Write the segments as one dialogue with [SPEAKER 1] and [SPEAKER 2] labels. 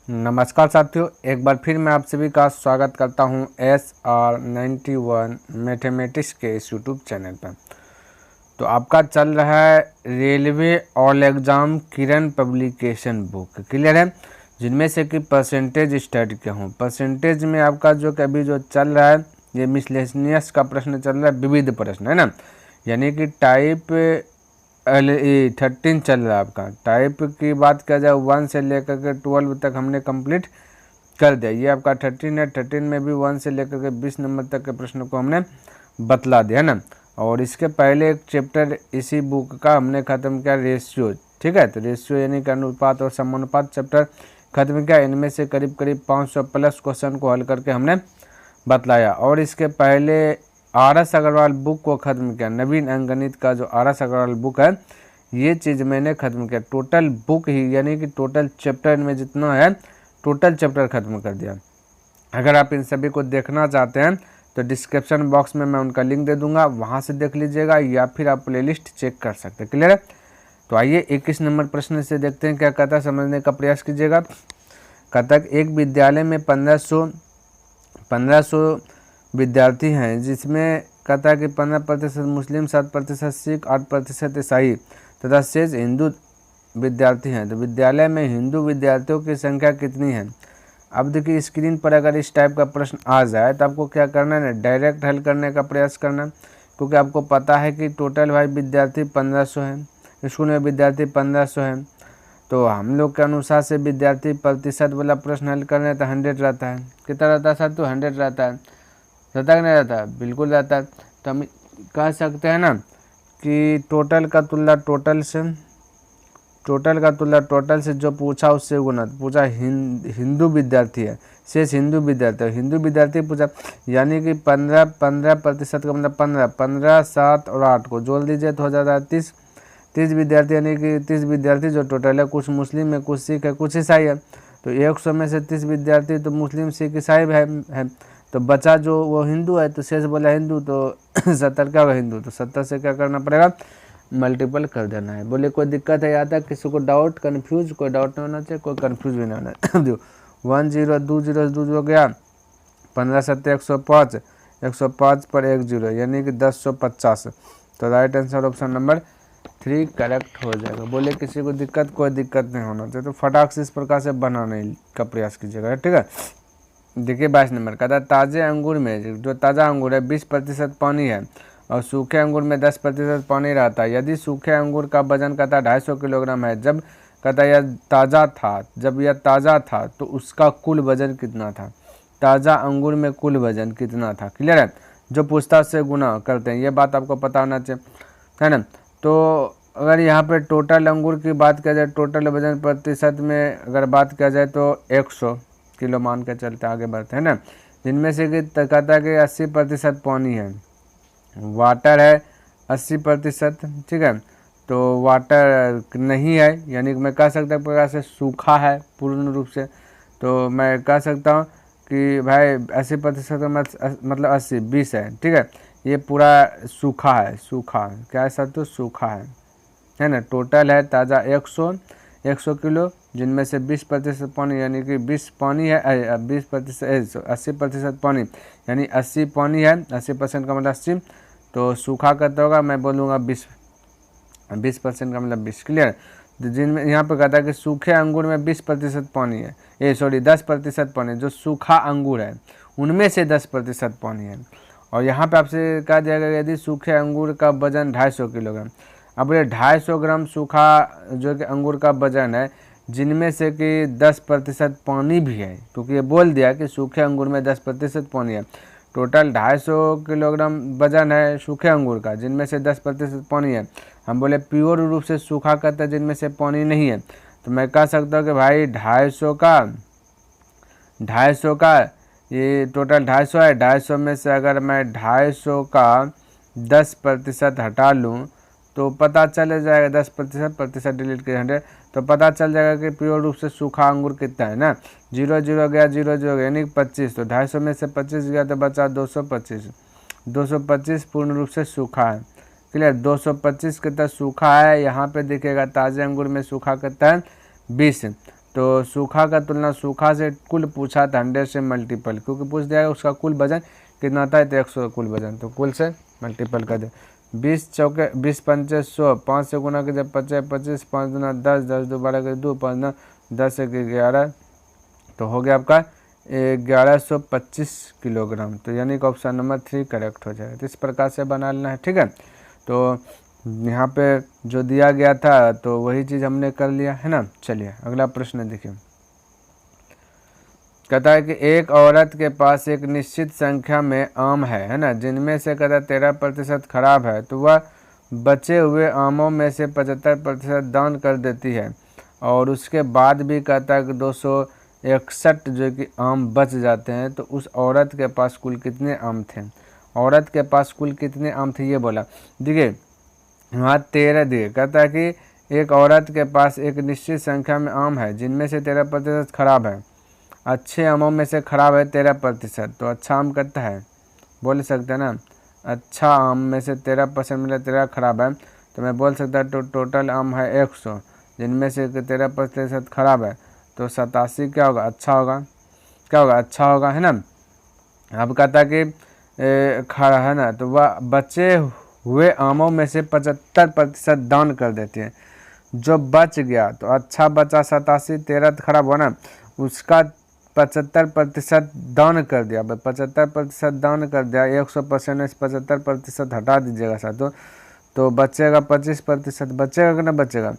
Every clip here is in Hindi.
[SPEAKER 1] नमस्कार साथियों, एक बार फिर मैं आप सभी का स्वागत करता हूं SR91 मैथमेटिक्स के इस यूट्यूब चैनल पर। तो आपका चल रहा है रेलवे ऑल एग्ज़ाम किरण पब्लिकेशन बुक, क्लियर है, जिनमें से कि परसेंटेज स्टडी के हों। परसेंटेज में आपका जो अभी जो चल रहा है ये मिसलेनियस का प्रश्न चल रहा है, विविध प्रश्न है ना, यानी कि टाइप 13 चल रहा है आपका। टाइप की बात किया जाए 1 से लेकर के 12 तक हमने कंप्लीट कर दिया। ये आपका 13 है। 13 में भी 1 से लेकर के 20 नंबर तक के प्रश्न को हमने बतला दिया ना। और इसके पहले एक चैप्टर इसी बुक का हमने ख़त्म किया, रेशियो, ठीक है। तो रेशियो यानी कि अनुपात और समानुपात चैप्टर खत्म किया। इनमें से करीब करीब 500 प्लस क्वेश्चन को हल करके हमने बतलाया। और इसके पहले RS अग्रवाल बुक को ख़त्म किया। नवीन अंकगणित का जो RS अग्रवाल बुक है ये चीज़ मैंने ख़त्म किया। टोटल बुक ही यानी कि टोटल चैप्टर में जितना है टोटल चैप्टर ख़त्म कर दिया। अगर आप इन सभी को देखना चाहते हैं तो डिस्क्रिप्शन बॉक्स में मैं उनका लिंक दे दूंगा, वहाँ से देख लीजिएगा, या फिर आप प्लेलिस्ट चेक कर सकते हैं, क्लियर है। तो आइए 21 नंबर प्रश्न से देखते हैं क्या कहता है, समझने का प्रयास कीजिएगा। कहता है एक विद्यालय में 1500 विद्यार्थी हैं, जिसमें कहता है कि 15% मुस्लिम, 7% सिख, 8% ईसाई तथा शेष हिंदू विद्यार्थी हैं। तो विद्यालय में हिंदू विद्यार्थियों की संख्या कितनी है। अब देखिए स्क्रीन पर अगर इस टाइप का प्रश्न आ जाए तो आपको क्या करना है ना, डायरेक्ट हल करने का प्रयास करना, क्योंकि आपको पता है कि टोटल भाई विद्यार्थी 1500 हैं, स्कूल में विद्यार्थी 1500 हैं। तो हम लोग के अनुसार से विद्यार्थी प्रतिशत वाला प्रश्न हल करने तो 100 रहता है। कितना रहता है सर? तो 100 रहता है। रहता कि नहीं रहता है? बिल्कुल रहता है। तो हम कह सकते हैं ना कि टोटल का तुलना टोटल से जो पूछा उससे गुना। पूछा हिंदू विद्यार्थी है, शेष हिंदू विद्यार्थी पूछा, यानी कि 15% का मतलब 15, 7 और 8 को जोड़ दीजिए तो हो जाता है 30 विद्यार्थी, यानी कि 30 विद्यार्थी जो टोटल है। कुछ मुस्लिम है, कुछ सिख है, कुछ ईसाई है। तो 100 में से 30 विद्यार्थी तो मुस्लिम, सिख, ईसाई है। तो बचा जो वो हिंदू है, तो शेष बोला हिंदू, तो 70 क्या होगा हिंदू। तो 70 से क्या करना पड़ेगा, मल्टीपल कर देना है। बोले कोई दिक्कत है आता है किसी को डाउट, कन्फ्यूज, कोई डाउट नहीं होना चाहिए, कोई कन्फ्यूज भी नहीं होना चाहिए। 1 0 2 0 हो गया, 15 7 105, 105 पर 1 0 यानी कि 1050। तो right answer option number 3 correct हो जाएगा। बोले किसी को दिक्कत, कोई दिक्कत नहीं होना चाहिए। तो फटाक से इस प्रकार से बनाने का प्रयास कीजिएगा, ठीक है। देखिए 22 नंबर का था, ताज़े अंगूर में जो ताज़ा अंगूर है 20% पानी है और सूखे अंगूर में 10% पानी रहता है। यदि सूखे अंगूर का वजन कहता 250 किलोग्राम है, जब कहता जब यह ताज़ा था तो उसका कुल वजन कितना था। ताज़ा अंगूर में कुल वजन कितना था, क्लियर है। जो पूछताछ से गुना करते हैं, ये बात आपको पता होना चाहिए, है ना। तो अगर यहाँ पे टोटल अंगूर की बात किया जाए, टोटल वजन प्रतिशत में अगर बात किया जाए तो 100 किलो मान के चलते आगे बढ़ते हैं ना। जिनमें से कि कहता है कि 80% पानी है, वाटर है 80%, ठीक है। तो वाटर नहीं है, यानी कि मैं कह सकता हूँ प्रकार से सूखा है पूर्ण रूप से। तो मैं कह सकता हूँ कि भाई 80% मतलब 80 20 है, ठीक है। ये पूरा सूखा है, सूखा क्या है सर? तो सूखा है ना। टोटल है ताज़ा 100 किलो, जिनमें से 20% पानी, यानी कि 20 पानी है, 20% 80% पानी, यानी 80 पानी है, 80% का मतलब 80। तो सूखा करता होगा, मैं बोलूँगा 20% का मतलब 20, क्लियर। जिनमें यहाँ पे कहता है कि सूखे अंगूर में 20% पानी है, 10% पानी, जो सूखा अंगूर है उनमें से 10% पानी है। और यहाँ पे आपसे कहा जाएगा यदि सूखे अंगूर का वजन 250 किलोग्राम। अब ये 250 ग्राम सूखा जो कि अंगूर का वजन है, जिनमें से कि 10% पानी भी है, क्योंकि ये बोल दिया कि सूखे अंगूर में 10% पानी है। टोटल 250 किलोग्राम वजन है सूखे अंगूर का, जिनमें से 10% पानी है। हम बोले प्योर रूप से सूखा कहते हैं जिनमें से पानी नहीं है। तो मैं कह सकता हूँ कि भाई 250 का ये टोटल 250 है। 250 में से अगर मैं 250 का 10% हटा लूँ तो पता चल जाएगा, 10% डिलीट कर 100, तो पता चल जाएगा कि प्योर रूप से सूखा अंगूर कितना है ना। 0 0 गया, 0 0 गया, यानी 25। तो 250 में से 25 गया तो बचा 225। 225 पूर्ण रूप से सूखा है, क्लियर। 225 कितना सूखा है, यहाँ पे देखिएगा ताज़े अंगूर में सूखा कितना है 20। तो सूखा का तुलना सूखा से कुल पूछा था 100 से मल्टीपल, क्योंकि पूछ दिया उसका कुल वजन कितना था, तो 100 कुल वजन, तो कुल से मल्टीपल कर दे। 20 चौके 20 पंचे 100, 5 से गुना कर दे 50, 25, 5 दूना 10, 10 दो 12 कर 2, 5 ना 10 1 11, तो हो गया आपका 1125 किलोग्राम। तो यानी कि ऑप्शन नंबर 3 करेक्ट हो जाएगा। तो इस प्रकार से बना लेना है, ठीक है। तो यहाँ पे जो दिया गया था तो वही चीज़ हमने कर लिया है ना। चलिए अगला प्रश्न देखिए, कहता है कि एक औरत के पास एक निश्चित संख्या में आम है ना, जिनमें से कहता 13% खराब है, तो वह बचे हुए आमों में से 75% दान कर देती है, और उसके बाद भी कहता है कि 261 जो कि आम बच जाते हैं, तो उस औरत के पास कुल कितने आम थे। औरत के पास कुल कितने आम थे ये बोला। देखिए वहाँ 13 दिए, कहता है कि एक औरत के पास एक निश्चित संख्या में आम है, जिनमें से 13% खराब है। अच्छे आमों में से खराब है 13%, तो अच्छा आम कितना है, बोल सकते हैं ना। अच्छा आम में से 13% मिला, 13 खराब है, तो मैं बोल सकता तो टोटल आम है 100, जिनमें से 13% खराब है, तो 87 क्या होगा, अच्छा होगा, क्या होगा, अच्छा होगा, है ना। अब कहता कि खड़ा है ना, तो वह बचे हुए आमों में से 75% दान कर देती है। जो बच गया तो अच्छा बचा 87, 13 खराब हुआ ना, उसका 75% दान कर दिया। 75% दान कर दिया, 100% में 75% हटा दीजिएगा साथों, तो बचेगा 25%, बचेगा कि ना बचेगा।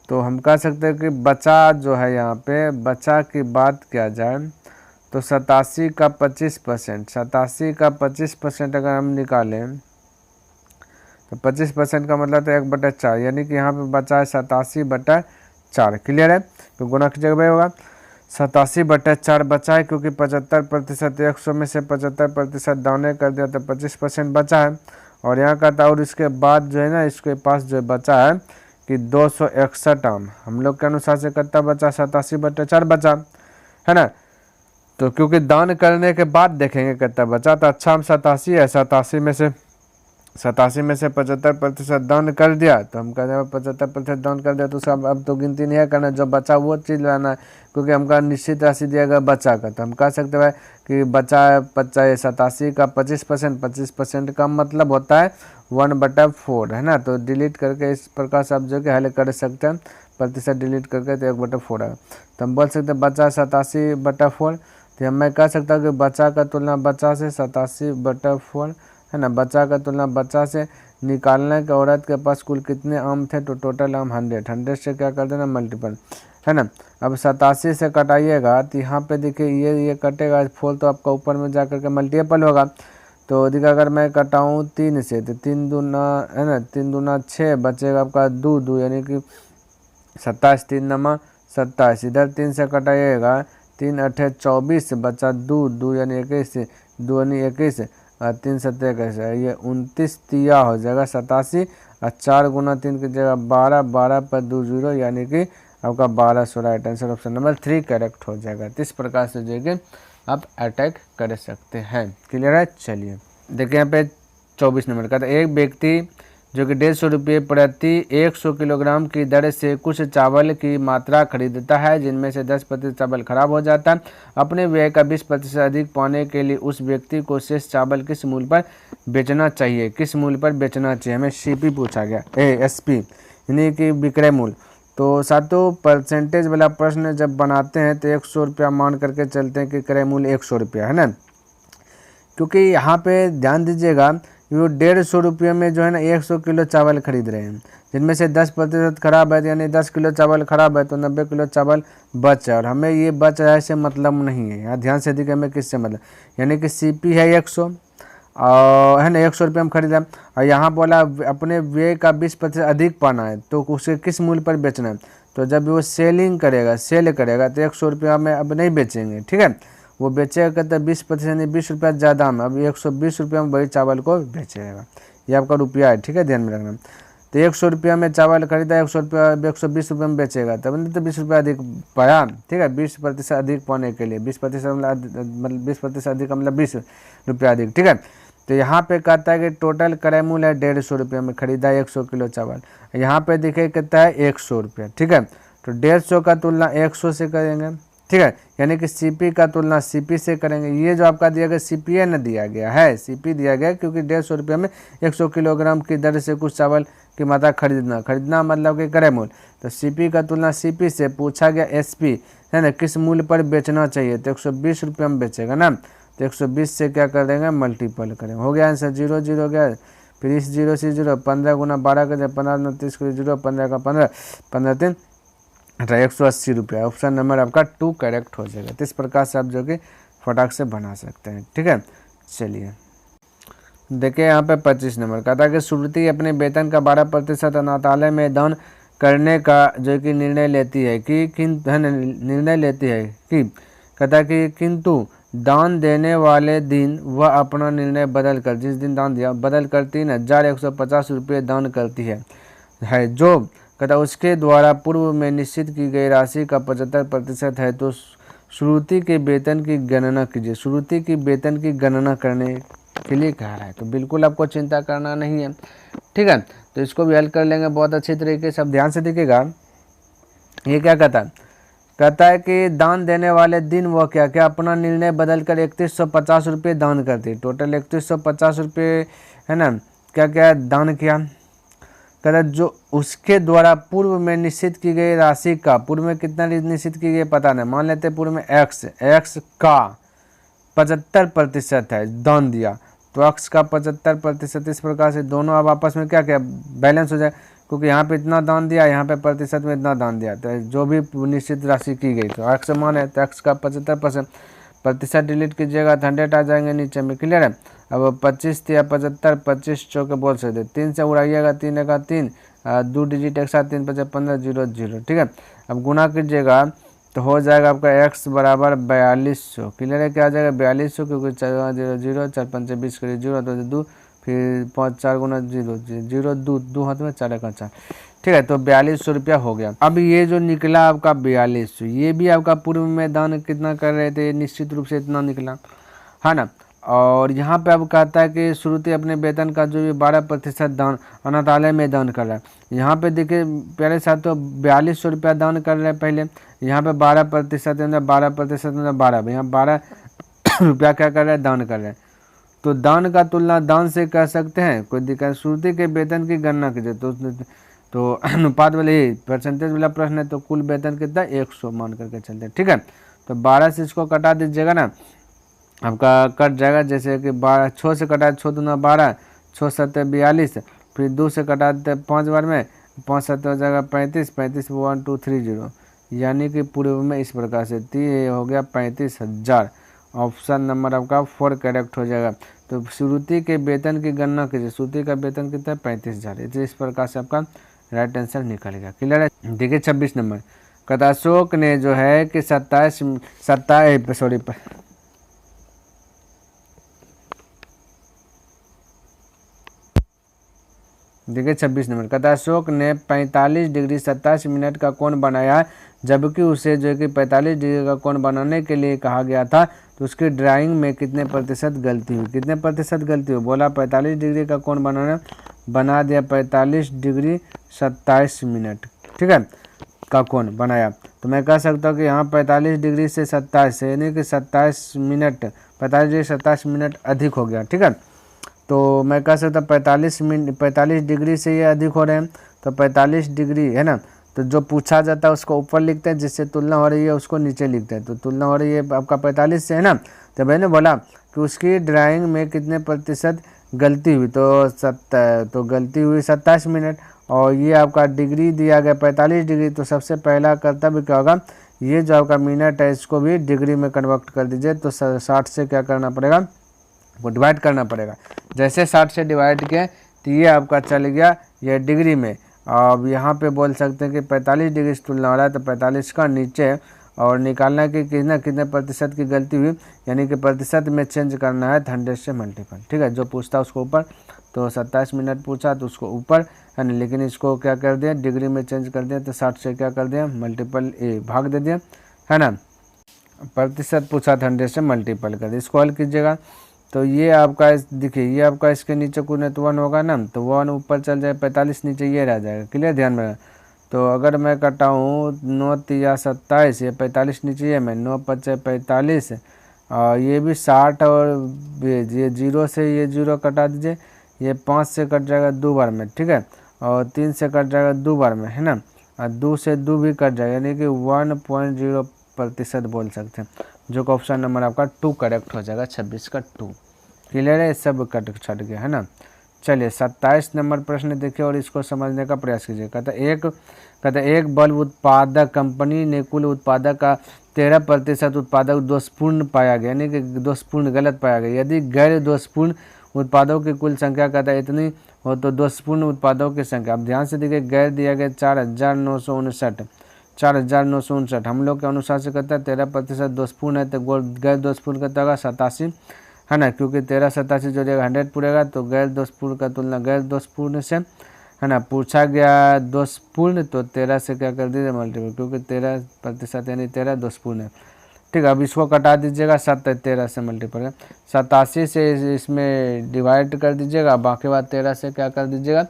[SPEAKER 1] तो हम कह सकते हैं कि बचा जो है यहाँ पे, बचा की बात किया जाए तो 87 का 25%, 87 का 25% अगर हम निकालें तो 25% का मतलब तो 1/4, यानी कि यहाँ पे बचा है 87/4। क्लियर है, तो गुना की जगह होगा 87/4 बचा है, क्योंकि 75% 100 में से 75% दाने कर दिया, तो 25% बचा है। और यहाँ का था, और इसके बाद जो है ना, इसके पास जो बचा है कि 261 आम, हम लोग के अनुसार से कितना बचा, 87/4 बचा, है ना। तो क्योंकि दान करने के बाद देखेंगे कितना बचा, तो अच्छा हम 87 है, 87 में से 75% दान कर दिया, तो हम कहते हैं 75% दान कर दिया, तो उसका अब तो गिनती नहीं है करना, जो बचा वो चीज़ लाना है, क्योंकि हमका निश्चित राशि दिया गया बचा का। तो हम कह सकते हैं कि बचा है 87 का 25%, 25% का मतलब होता है 1/4, है ना। तो डिलीट करके इस प्रकार से आप जो कि हल कर सकते हैं, प्रतिशत डिलीट करके तो 1/4 है। तो हम बोल सकते हैं बचा 87/4, तो मैं कह सकता हूँ कि बचा का तुलना बचा से 87/4, है ना। बचा का तुलना बचा से निकालने के औरत के पास कुल कितने आम थे, तो टोटल आम 100 से क्या कर देना, मल्टीपल, है ना। अब 87 से कटाइएगा तो यहाँ पे देखिए ये कटेगा, फोल तो आपका ऊपर में जा करके मल्टीपल होगा। तो देखिए अगर मैं कटाऊँ 3 से, तो 3 दूना, है ना, 3 दूना 6, बचेगा आपका 2 यानी कि 27, 3 नमा 27, इधर 3 से कटाइएगा, 3 8 24, बचा 2 यानी 21, 2 यानी 21, 3 7 21, ये 29 तिया हो जाएगा 87, और 4 गुना 3 की जगह 12, 12 पर 2 0, यानी कि आपका 12 16 आंसर ऑप्शन नंबर 3 करेक्ट हो जाएगा। तो इस प्रकार से जो है आप अटैक कर सकते हैं। क्लियर है। चलिए देखिए यहाँ पे 24 नंबर का, तो एक व्यक्ति जो कि 150 रुपये प्रति 100 किलोग्राम की दर से कुछ चावल की मात्रा खरीदता है, जिनमें से 10% चावल खराब हो जाता है। अपने व्यय का 20% अधिक पाने के लिए उस व्यक्ति को शेष चावल किस मूल्य पर बेचना चाहिए, किस मूल्य पर बेचना चाहिए, हमें सीपी पूछा गया, एसपी यानी कि विक्रय मूल्य। तो सातों परसेंटेज वाला प्रश्न जब बनाते हैं तो 100 रुपया मान करके चलते हैं कि क्रय मूल्य 100 रुपया, है ना। क्योंकि यहाँ पे ध्यान दीजिएगा, वो 150 रुपये में जो है ना 100 किलो चावल खरीद रहे हैं, जिनमें से 10% खराब है, यानी 10 किलो चावल खराब है, तो 90 किलो चावल बच है। और हमें ये बच रहा है से मतलब नहीं है, यहाँ ध्यान से देखिए हमें किससे मतलब, यानी कि सीपी है 100 और है ना 100 रुपये हम खरीदा, और यहाँ बोला अपने व्यय का 20% अधिक पाना है, तो उसे किस मूल्य पर बेचना है। तो जब वो सेल करेगा तो 100 रुपया में अब नहीं बेचेंगे, ठीक है, वो बेचेगा कहते 20% यानी 20 रुपया ज़्यादा में, अब 120 रुपया में वही चावल को बेचेगा। ये आपका रुपया है, ठीक है, ध्यान में रखना। तो 100 रुपया में चावल खरीदा, 100 रुपया 120 रुपये में बेचेगा, तब नहीं तो 20 रुपया अधिक पाया, ठीक है, 20% अधिक पाने के लिए 20% मतलब 20% अधिक मतलब 20 रुपया अधिक, ठीक है। तो यहाँ पे कहता है कि टोटल क्रय मूल्य है 150 रुपये में, खरीदा 100 किलो चावल, यहाँ पे देखिए कितना है 100 रुपया, ठीक है। तो 150 का तुलना 100 से करेंगे, ठीक है, यानी कि सीपी का तुलना सीपी से करेंगे। ये जो आपका दिया गया सीपीए न दिया गया है, सीपी दिया गया क्योंकि 150 रुपये में 100 किलोग्राम की दर से कुछ चावल की मात्रा खरीदना मतलब कि क्रय मूल्य। तो सीपी का तुलना सीपी से, पूछा गया एसपी है ना किस मूल्य पर बेचना चाहिए, तो 120 रुपये में बेचेगा ना, तो 120 से क्या कर देंगे मल्टीपल करेंगे। हो गया आंसर, 0 0 गया, फिर इस 0 से 0, 15 गुना 12 कर 15 29 कर 0, 15 का 15, 15 3 180 रुपया। ऑप्शन नंबर आपका 2 करेक्ट हो जाएगा। तो इस प्रकार से आप जो कि फटाक से बना सकते हैं, ठीक है। चलिए देखिए यहाँ पे 25 नंबर कहता है कि श्रुति अपने वेतन का 12% अनाथालय में दान करने का जो कि निर्णय लेती है कि कहता है कि किंतु दान देने वाले दिन वह अपना निर्णय बदल कर, जिस दिन दान दिया बदल कर 3150 रुपये दान करती है जो कहता उसके द्वारा पूर्व में निश्चित की गई राशि का 75% है। तो श्रुति के वेतन की गणना कीजिए। श्रुति की वेतन की गणना करने के लिए कह रहा है, तो बिल्कुल आपको चिंता करना नहीं है, ठीक है। तो इसको भी हल कर लेंगे बहुत अच्छी तरीके से। अब ध्यान से देखिएगा, ये क्या कहता है कि दान देने वाले दिन वो क्या क्या अपना निर्णय बदल कर 3150 रुपये दान करती। टोटल 3150 रुपये है ना, क्या क्या दान किया, कहता जो उसके द्वारा पूर्व में निश्चित की गई राशि का, पूर्व में कितना निश्चित की गई पता नहीं, मान लेते पूर्व में एक्स का 75% है दान दिया, तो एक्स का 75%। इस प्रकार से दोनों अब आपस में क्या क्या बैलेंस हो जाए, क्योंकि यहाँ पे इतना दान दिया, यहाँ पे प्रतिशत में इतना दान दिया, तो जो भी निश्चित राशि की गई तो एक्स मान है, तो एक्स का 75%, प्रतिशत डिलीट कीजिएगा तो 100 आ जाएंगे नीचे में, क्लियर है। अब 25 या 75, 25 चौके बोल सकते, 3 से उड़ाइएगा, 3 का 3, 2 डिजिट एक साथ, 3 5 15 0 0, ठीक है। अब गुना कीजिएगा तो हो जाएगा आपका x बराबर 4200, क्लियर है, क्या आ जाएगा 4200, क्योंकि 4 0 0, 4 5 20 करिए 0 2 2, फिर 5 4 गुना 0 0 2 2 हाथ में 4 का 4, ठीक है। तो 4200 रुपया हो गया। अब ये जो निकला आपका 4200, ये भी आपका पूर्व में दान कितना कर रहे थे, निश्चित रूप से इतना निकला है ना। और यहाँ पे अब कहता है कि श्रुति अपने वेतन का जो भी 12% दान अनाथालय में दान कर रहा है। यहाँ पे देखिए पहले साथ तो 4200 रुपया दान कर रहे हैं पहले, यहाँ पे 12% 12% 12, यहाँ 12 रुपया क्या कर रहे हैं दान कर रहे हैं। तो दान का तुलना दान से कर सकते हैं, कोई दिक्कत। श्रुति के वेतन की गणना कीजिए, तो अनुपात वाले परसेंटेज वाला प्रश्न है, तो कुल वेतन कितना 100 मान करके चलते हैं, ठीक है। तो 12 से इसको कटा दीजिएगा ना, आपका कट जाएगा, जैसे कि 12 6 से कटा 6 दूना 12, 6 7 42, फिर 2 से कटा देते 5 बार में, 5 7 हो जाएगा 35, 35 1 2 3 0, यानी कि पूर्व में इस प्रकार से हो गया 35,000। ऑप्शन नंबर आपका 4 करेक्ट हो जाएगा। तो श्रुति के वेतन की गणना कीजिए, श्रुति का वेतन कितना है 35,000, इस प्रकार से आपका राइट आंसर निकल गया, क्लियर है। देखिए 26 नंबर कहता अशोक ने जो है कि 27 देखिए 26 नंबर कहता है अशोक ने 45 डिग्री 27 मिनट का कोण बनाया, जबकि उसे जो कि 45 डिग्री का कोण बनाने के लिए कहा गया था, तो उसकी ड्राइंग में कितने प्रतिशत गलती हुई, कितने प्रतिशत गलती हुई, बोला 45 डिग्री का कोण बना दिया 45 डिग्री 27 मिनट, ठीक है, का कोण बनाया। तो मैं कह सकता हूँ कि यहाँ 45 डिग्री से 27 यानी कि 27 मिनट, 45 डिग्री 27 मिनट अधिक हो गया, ठीक है। तो मैं कह सकता 45 डिग्री से ये अधिक हो रहे हैं, तो 45 डिग्री है ना, तो जो पूछा जाता है उसको ऊपर लिखते हैं, जिससे तुलना हो रही है उसको नीचे लिखते हैं। तो तुलना हो रही है आपका 45 से है ना, तो मैंने बोला कि उसकी ड्राइंग में कितने प्रतिशत गलती हुई, तो गलती हुई 27 मिनट, और ये आपका डिग्री दिया गया 45 डिग्री। तो सबसे पहला कर्तव्य क्या होगा, ये जो आपका मिनट है इसको भी डिग्री में कन्वर्ट कर दीजिए। तो 60 से क्या करना पड़ेगा, वो डिवाइड करना पड़ेगा। जैसे 60 से डिवाइड किया तो ये आपका चल गया ये डिग्री में। अब यहाँ पे बोल सकते हैं कि 45 डिग्री से तुलना हो रहा है, तो 45 का नीचे और निकालना कि कितने प्रतिशत की गलती हुई, यानी कि प्रतिशत में चेंज करना है 100 से मल्टीपल, ठीक है। जो पूछता है उसको ऊपर, तो 27 मिनट पूछा तो उसको ऊपर है ना, लेकिन इसको क्या कर दिया डिग्री में चेंज कर दिया, तो 60 से क्या कर दिया मल्टीपल भाग दे दिया है ना, प्रतिशत पूछा 100 से मल्टीपल कर दिया। इसको हल कीजिएगा तो ये आपका देखिए, ये आपका इसके नीचे कुछ तो 1 होगा ना, तो 1 ऊपर चल जाए 45 नीचे ये रह जाएगा, क्लियर, ध्यान में। तो अगर मैं कटाऊँ 9 तिया 27, ये 45 नीचे है, मैं 9 पचे 45 और ये भी 60 और ये 0 से ये 0 कटा दीजिए, ये 5 से कट जाएगा 2 बार में, ठीक है, और 3 से कट जाएगा 2 बार में, है ना, और 2 से 2 भी कट जाएगा, यानी कि 1.0% बोल सकते हैं, जो कि ऑप्शन नंबर आपका 2 करेक्ट हो जाएगा, 26 का 2। क्लियर है, सब कट छट गया, है ना। चलिए 27 नंबर प्रश्न देखिए और इसको समझने का प्रयास कीजिए। कहता एक बल्ब उत्पादक कंपनी ने कुल उत्पादक का 13% उत्पादक दोषपूर्ण पाया गया, यानी कि दोषपूर्ण गलत पाया गया। यदि गैर दोषपूर्ण उत्पादों की कुल संख्या कहता है इतनी हो तो दोषपूर्ण उत्पादों की संख्या, अब ध्यान से देखिए, गैर दिया गया 4,959 हम लोग के अनुसार से कहता है 13% दोषपूर्ण है, तो गैर दोषपूर्ण कहता होगा 87, है ना, क्योंकि 13 87 जोड़ेगा 100 पूरेगा, तो गैर दोषपूर्ण का तुलना गैर दोषपूर्ण से, है ना, पूछा गया दोषपूर्ण, तो 13 से क्या कर दीजिए मल्टीपल, क्योंकि 13% यानी 13 दोषपूर्ण है। ठीक है, अब इसको कटा दीजिएगा, 13 से मल्टीपल, 87 से इसमें डिवाइड कर दीजिएगा, बाकी बात 13 से क्या कर दीजिएगा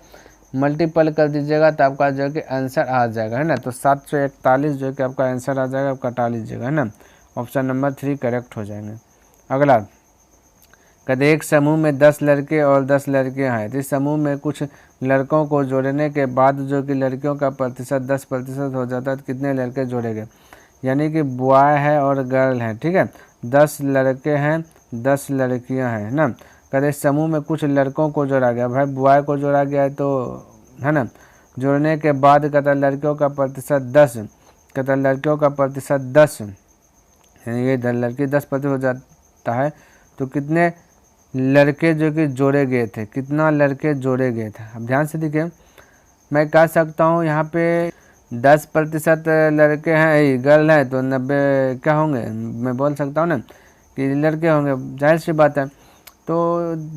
[SPEAKER 1] मल्टीपल कर दीजिएगा, तो आपका जो है कि आंसर आ जाएगा, है ना। तो 741 जो है कि आपका आंसर आ जाएगा, आप कटा लीजिएगा, है ना। ऑप्शन नंबर 3 करेक्ट हो जाएंगे। अगला कहते एक समूह में 10 लड़के और 10 लड़कियां हैं, तो इस समूह में कुछ लड़कों को जोड़ने के बाद जो कि लड़कियों का प्रतिशत 10% हो जाता है, तो कितने लड़के जोड़े गए, यानी कि बॉय है और गर्ल है, ठीक है, 10 लड़के हैं 10 लड़कियां हैं, है ना। कहते इस समूह में कुछ लड़कों को जोड़ा गया, भाई बॉय को जोड़ा गया है, तो है ना, जोड़ने के बाद कहता लड़कियों का प्रतिशत 10, कहता लड़कियों का प्रतिशत 10, यानी ये लड़की 10% हो जाता है, तो कितने लड़के जो कि जोड़े गए थे, कितना लड़के जोड़े गए थे। अब ध्यान से देखिए, मैं कह सकता हूँ यहाँ पे 10% लड़के हैं, गर्ल है, तो 90 क्या होंगे, मैं बोल सकता हूँ ना कि लड़के होंगे, जाहिर सी बात है। तो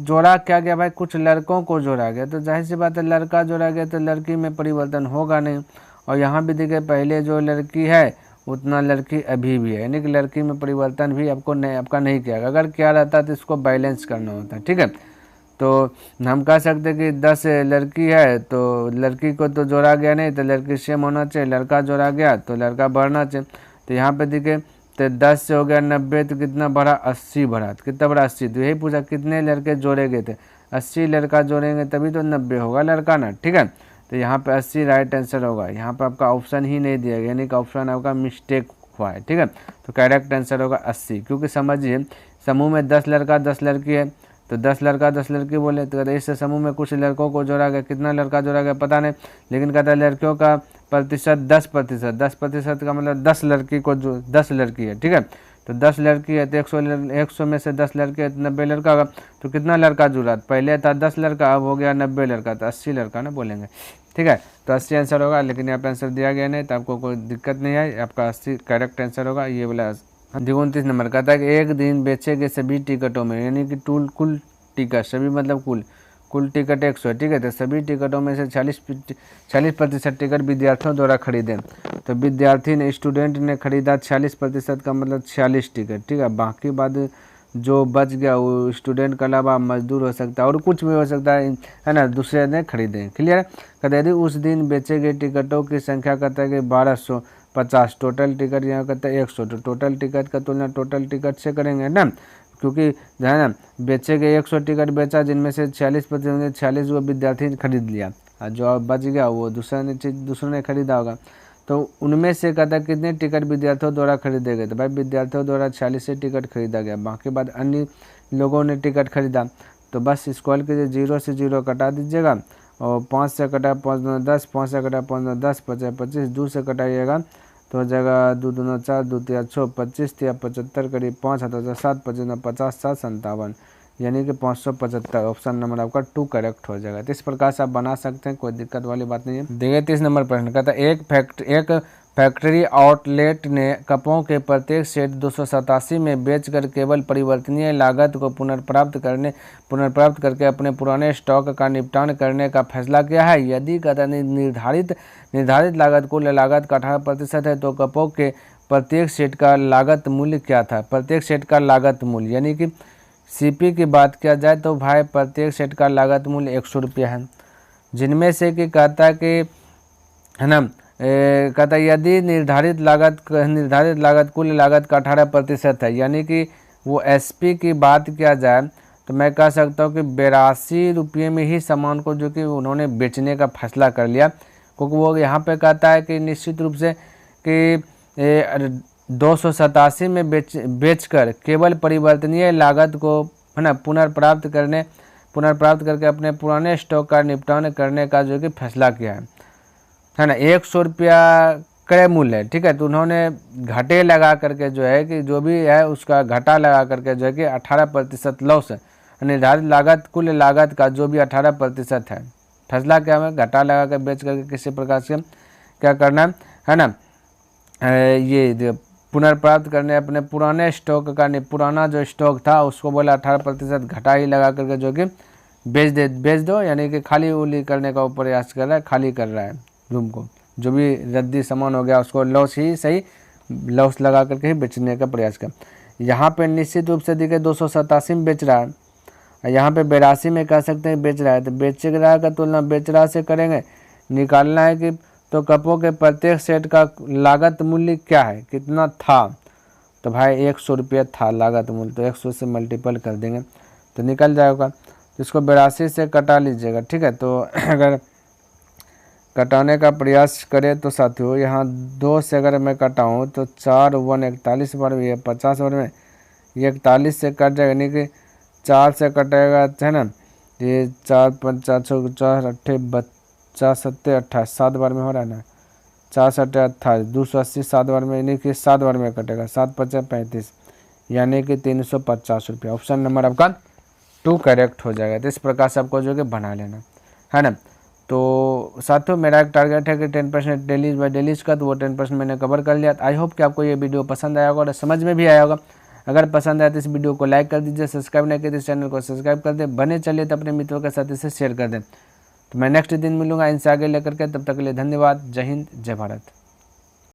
[SPEAKER 1] जोड़ा क्या गया भाई, कुछ लड़कों को जोड़ा गया, तो जाहिर सी बात है लड़का जोड़ा गया तो लड़की में परिवर्तन होगा नहीं। और यहाँ भी देखिए, पहले जो लड़की है उतना लड़की अभी भी है, यानी कि लड़की में परिवर्तन भी आपका नहीं किया। अगर क्या रहता तो इसको बैलेंस करना होता है, ठीक है। तो हम कह सकते कि 10 लड़की है तो लड़की को तो जोड़ा गया नहीं, तो लड़की सेम होना चाहिए, लड़का जोड़ा गया तो लड़का बढ़ना चाहिए। तो यहाँ पे देखिए, तो 10 से हो गया 90, तो कितना बढ़ा 80 बढ़ा, तो कितना बढ़ा 80। तो यही पूछा कितने लड़के जोड़े गए थे, 80 लड़का जोड़ेंगे तभी तो 90 होगा लड़का ना, ठीक है। तो यहाँ पे 80 राइट आंसर होगा, यहाँ पे आपका ऑप्शन ही नहीं दिया गया, यानी कि ऑप्शन आपका मिस्टेक हुआ है, ठीक है। तो करेक्ट आंसर होगा 80, क्योंकि समझिए समूह में 10 लड़का 10 लड़की है, तो 10 लड़का 10 लड़की बोले, तो इस समूह में कुछ लड़कों को जोड़ा गया, कितना लड़का जोड़ा गया पता नहीं, लेकिन कहता है लड़कियों का प्रतिशत 10% का मतलब 10 लड़की को जो 10 लड़की है, ठीक है। तो 10 लड़की है तो 100 में से 10 लड़के है तो 90 लड़का होगा। तो कितना लड़का जुड़ा, पहले था 10 लड़का, अब हो गया 90 लड़का, तो 80 लड़का ना बोलेंगे, ठीक है। तो 80 आंसर होगा, लेकिन यहाँ पे आंसर दिया गया नहीं, तो आपको कोई दिक्कत नहीं है, आपका 80 करेक्ट आंसर होगा। ये बोला 29 नंबर कहता है कि एक दिन बेचे गए सभी टिकटों में, यानी कि कुल टिकट, सभी मतलब कुल टिकट 100 है, ठीक है। तो सभी टिकटों में से 40% टिकट विद्यार्थियों द्वारा खरीदे, तो विद्यार्थी ने स्टूडेंट ने खरीदा 40% का मतलब 46 टिकट, ठीक है। बाकी बाद जो बच गया वो स्टूडेंट के अलावा मजदूर हो सकता है और कुछ भी हो सकता है ना, दूसरे ने खरीदे। क्लियर है। कहते यदि उस दिन बेचे गए टिकटों की संख्या कहता है कि 1250, टोटल टिकट यहाँ कहता है 100, तो टोटल टिकट का तुलना टोटल टिकट से करेंगे ना, क्योंकि जो है ना बेचे गए 100 टिकट बेचा, जिनमें से 40% 46 वो विद्यार्थी ने खरीद लिया, और जो बच गया वो दूसरे ने खरीदा होगा। तो उनमें से कहता है कितने टिकट विद्यार्थियों द्वारा खरीदे गए, तो भाई विद्यार्थियों द्वारा 46 टिकट खरीदा गया, बाकी बाद अन्य लोगों ने टिकट खरीदा। तो बस स्क्रॉल कीजिए, 0 से 0 कटा दीजिएगा, और 5 से कटा 5 दूना 10, 5 से कटा 5 दूना 10, 50 25, 2 से कटाइएगा तो हो जाएगा 2 दूना 4, 2 तिया 6, 25 तिया 75, करीब 5 हाथ 7, 55 50, 7 57, यानी कि 575। ऑप्शन नंबर आपका 2 करेक्ट हो जाएगा। तो इस प्रकार से आप बना सकते हैं, कोई दिक्कत वाली बात नहीं है। देखिए 30 नंबर प्रश्न कहता है एक फैक्ट्री आउटलेट ने कपों के प्रत्येक सेट 287 में बेचकर केवल परिवर्तनीय लागत को पुनर्प्राप्त करके अपने पुराने स्टॉक का निपटान करने का फैसला किया है। यदि कहता निर्धारित लागत कुल लागत का 18% है, तो कपों के प्रत्येक सेट का लागत मूल्य क्या था। प्रत्येक सेट का लागत मूल्य यानी कि सीपी की बात किया जाए तो भाई प्रत्येक सेट का लागत मूल्य 100 रुपया है, जिनमें से कि कहता है कि है ना कहता है यदि निर्धारित लागत कुल लागत का 18% है, यानी कि वो एसपी की बात किया जाए तो मैं कह सकता हूँ कि 82 रुपये में ही सामान को जो कि उन्होंने बेचने का फैसला कर लिया, क्योंकि वो यहाँ पे कहता है कि निश्चित रूप से कि 287 में बेचकर केवल परिवर्तनीय लागत को है ना पुनर्प्राप्त करके अपने पुराने स्टॉक का निपटान करने का जो कि फैसला किया है ना। 100 रुपया क्रय मूल्य है, ठीक है, तो उन्होंने घाटे लगा करके जो है कि जो भी है उसका घाटा लगा करके जो है कि 18% लॉस है, निर्धारित लागत कुल लागत का जो भी 18% है, फैसला क्या है घाटा लगा कर बेच करके किसी प्रकार से क्या करना है ना, ये पुनर्प्राप्त करने अपने पुराने स्टॉक का पुराना जो स्टॉक था उसको बोला 18% घटा ही लगा करके जो कि बेच दो, यानी कि खाली उली करने का प्रयास कर रहा है, खाली कर रहा है रूम को, जो भी रद्दी सामान हो गया उसको लॉस लगा करके ही बेचने का प्रयास कर। यहाँ पे निश्चित रूप से देखिए 287 में बेच रहा है, यहाँ पे 82 में कह सकते हैं बेच रहा है, तो बेच रहा का तुलना बेच रहा से करेंगे, निकालना है कि तो कपों के प्रत्येक सेट का लागत मूल्य क्या है, कितना था, तो भाई 100 रुपया था लागत मूल्य, तो 100 से मल्टीपल कर देंगे तो निकल जाएगा, तो इसको 82 से कटा लीजिएगा, ठीक है। तो अगर कटाने का प्रयास करें तो साथियों यहाँ 2 से अगर मैं कटाऊँ तो 4 1 41 बार में 50 बार में ये 41 से कट जाएगा, यानी कि 4 से कटेगा है ना, ये 4 5 4 6 4 8 50 70 28 7 बार में हो रहा है ना, 4 7 28 280 7 बार में, यानी कि 7 बार में कटेगा, 7 5 35 यानी कि 350 रुपया। ऑप्शन नंबर आपका 2 करेक्ट हो जाएगा। तो इस प्रकार से आपको जो कि बना लेना है ना। तो साथियों मेरा एक टारगेट है कि 10% डेलीज बाय डेलीज का, तो वो 10% मैंने कवर कर लिया। आई होप कि आपको ये वीडियो पसंद आया होगा और समझ में भी आया होगा। अगर पसंद आए तो इस वीडियो को लाइक कर दीजिए, सब्सक्राइब नहीं किया तो इस चैनल को सब्सक्राइब कर दें, बने चलिए तो अपने मित्रों के साथ इसे शेयर कर दें। तो मैं नेक्स्ट दिन मिलूंगा इनसे आगे लेकर के, तब तक के लिए धन्यवाद। जय हिंद, जय भारत।